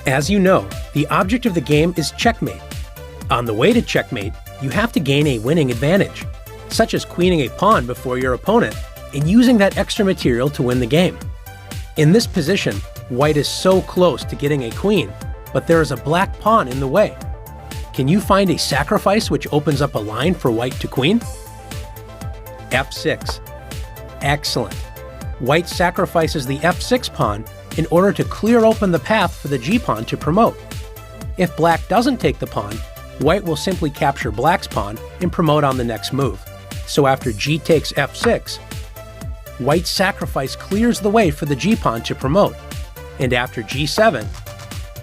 As you know, the object of the game is checkmate. On the way to checkmate, you have to gain a winning advantage, such as queening a pawn before your opponent and using that extra material to win the game. In this position, white is so close to getting a queen, but there is a black pawn in the way. Can you find a sacrifice which opens up a line for white to queen? f6. Excellent. White sacrifices the f6 pawn in order to clear open the path for the g-pawn to promote. If black doesn't take the pawn, white will simply capture black's pawn and promote on the next move. So after g takes f6, white's sacrifice clears the way for the g-pawn to promote. And after g7,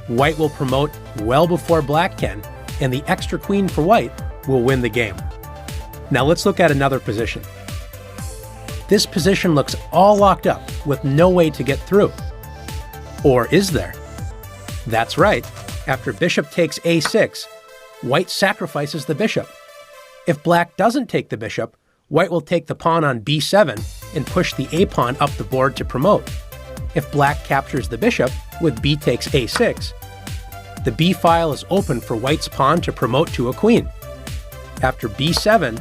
white will promote well before black can, and the extra queen for white will win the game. Now let's look at another position. This position looks all locked up with no way to get through. Or is there? That's right. After bishop takes a6, white sacrifices the bishop. If black doesn't take the bishop, white will take the pawn on b7 and push the a pawn up the board to promote. If black captures the bishop with b takes a6, the b file is open for white's pawn to promote to a queen. After b7,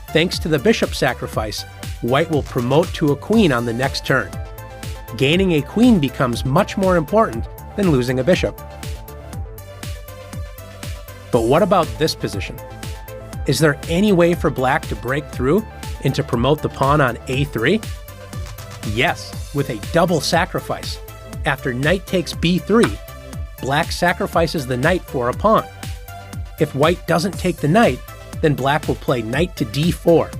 thanks to the bishop sacrifice, white will promote to a queen on the next turn. Gaining a queen becomes much more important than losing a bishop. But what about this position? Is there any way for black to break through and to promote the pawn on a3? Yes, with a double sacrifice. After knight takes b3, black sacrifices the knight for a pawn. If white doesn't take the knight, then black will play knight to d4,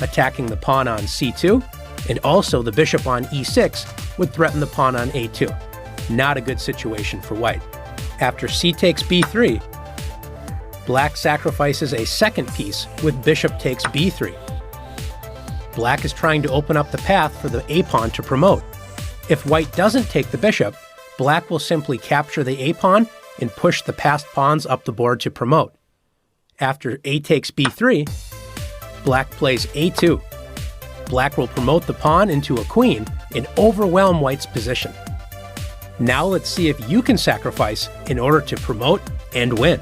attacking the pawn on c2, and also the bishop on e6 would threaten the pawn on a2. Not a good situation for white. After c takes b3, black sacrifices a second piece with bishop takes b3. Black is trying to open up the path for the a-pawn to promote. If white doesn't take the bishop, black will simply capture the a-pawn and push the passed pawns up the board to promote. After a takes b3, black plays a2. Black will promote the pawn into a queen and overwhelm white's position. Now let's see if you can sacrifice in order to promote and win.